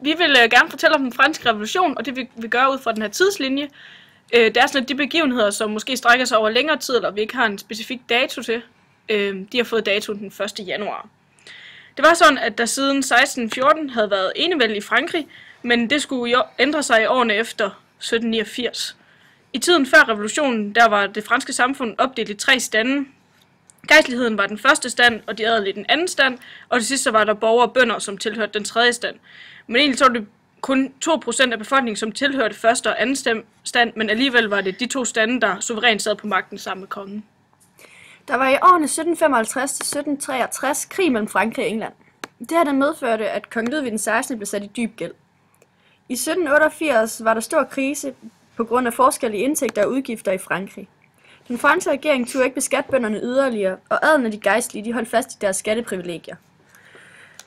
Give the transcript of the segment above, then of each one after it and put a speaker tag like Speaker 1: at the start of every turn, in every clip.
Speaker 1: Vi vil gerne fortælle om den franske revolution, og det vil vi gøre ud fra den her tidslinje. Det er sådan, at de begivenheder, som måske strækker sig over længere tid, eller vi ikke har en specifik dato til, de har fået datoen den 1. januar. Det var sådan, at der siden 1614 havde været enevælde i Frankrig, men det skulle ændre sig i årene efter 1789. I tiden før revolutionen, der var det franske samfund opdelt i 3 stande. Gejstligheden var den første stand, og de adelige den anden stand, og til sidst så var der borgere og bønder, som tilhørte den tredje stand. Men egentlig så var det kun 2% af befolkningen, som tilhørte første og anden stand, men alligevel var det de 2 stande, der suverænt sad på magten sammen med kongen.
Speaker 2: Der var i årene 1755 til 1763 krig mellem Frankrig og England. Det her medførte, at kong Ludvig den 16. blev sat i dyb gæld. I 1788 var der stor krise på grund af forskellige indtægter og udgifter i Frankrig. Den franske regering turde ikke beskatte bønderne yderligere, og adelen og de gejstlige de holdt fast i deres skatteprivilegier.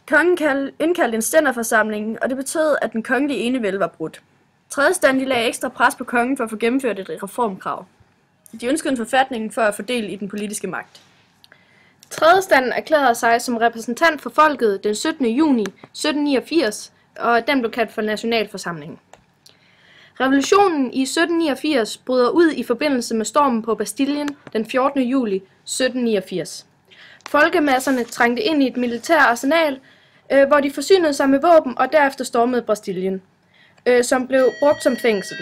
Speaker 2: Kongen indkaldte en stænderforsamling, og det betød, at den kongelige enevælde var brudt. Tredje stand lagde ekstra pres på kongen for at få gennemført et reformkrav. De ønskede en forfatning for at fordele i den politiske magt. Tredje stand erklærede sig som repræsentant for folket den 17. juni 1789, og den blev kaldt for Nationalforsamlingen. Revolutionen i 1789 bryder ud i forbindelse med stormen på Bastillen den 14. juli 1789. Folkemasserne trængte ind i et militært arsenal, hvor de forsynede sig med våben og derefter stormede Bastillen, som blev brugt som fængsel.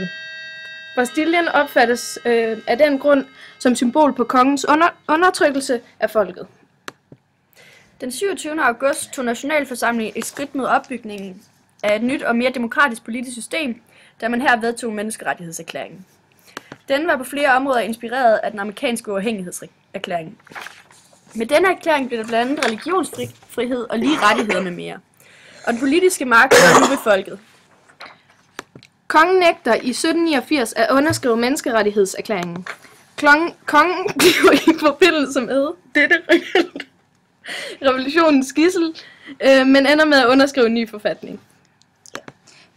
Speaker 2: Bastillen opfattes af den grund som symbol på kongens undertrykkelse af folket. Den 27. august tog Nationalforsamlingen et skridt mod opbygningen af et nyt og mere demokratisk politisk system, da man her vedtog menneskerettighedserklæringen. Den var på flere områder inspireret af den amerikanske uafhængighedserklæring. Med denne erklæring blev der blandt andet religionsfrihed og lige rettigheder med mere. Og den politiske magt var nu ved folket. Kongen nægter i 1789 at underskrive menneskerettighedserklæringen. Kongen blev i forbindelse med dette revolutionens gidsel, men ender med at underskrive en ny forfatning.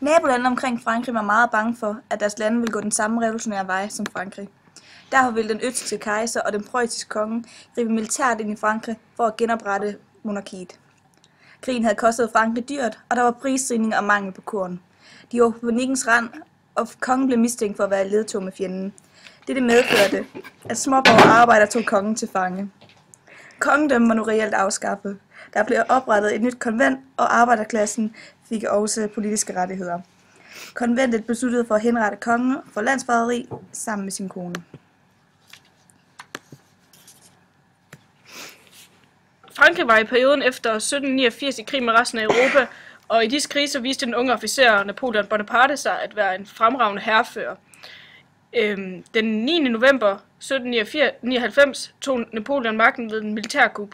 Speaker 3: Nabolandene omkring Frankrig var meget bange for, at deres lande ville gå den samme revolutionære vej som Frankrig. Derfor ville den østrigske kejser og den preussiske konge gribe militært ind i Frankrig for at genoprette monarkiet. Krigen havde kostet Frankrig dyrt, og der var prisstigning og mangel på korn. De var på panikkens rand, og kongen blev mistænkt for at være ledtog med fjenden. Dette medførte, at småborgere og arbejdere tog kongen til fange. Kongedømmen var nu reelt afskaffet. Der blev oprettet et nyt konvent, og arbejderklassen fik også politiske rettigheder. Konventet besluttede for at henrette kongen for landsforræderi sammen med sin kone.
Speaker 1: Frankrig var i perioden efter 1789 i krig med resten af Europa, og i disse kriser viste den unge officer Napoleon Bonaparte sig at være en fremragende hærfører. Den 9. november 1799 tog Napoleon magten ved en militærkup.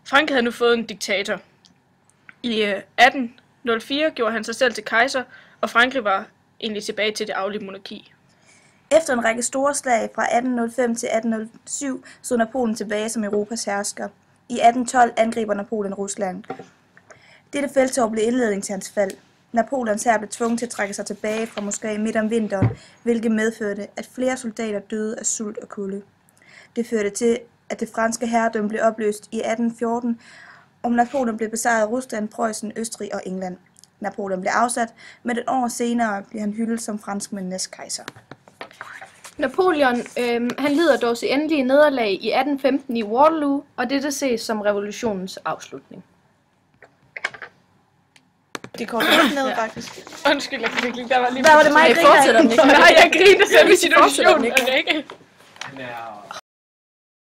Speaker 1: Frankrig havde nu fået en diktator. I 1804 gjorde han sig selv til kejser, og Frankrig var egentlig tilbage til det arvelige monarki.
Speaker 3: Efter en række store slag fra 1805 til 1807 stod Napoleon tilbage som Europas hersker. I 1812 angriber Napoleon Rusland. Dette felttog blev indledning til hans fald. Napoleons hær blev tvunget til at trække sig tilbage fra Moskva midt om vinteren, hvilket medførte, at flere soldater døde af sult og kulde. Det førte til, at det franske herredømme blev opløst i 1814, og Napoleon blev besejret af Rusland, Preussen, Østrig og England. Napoleon blev afsat, men et år senere blev han hyldet som franskmændenes kejser.
Speaker 2: Napoleon han lider dog sit endelige nederlag i 1815 i Waterloo, og dette ses som revolutionens afslutning.
Speaker 3: Det går helt ned, faktisk.
Speaker 1: Undskyld, jeg kan ikke. Der var lige...
Speaker 3: Hvad var det mig,
Speaker 2: Jeg fortsætter den ikke.
Speaker 1: Nej, jeg griner selv i situationen.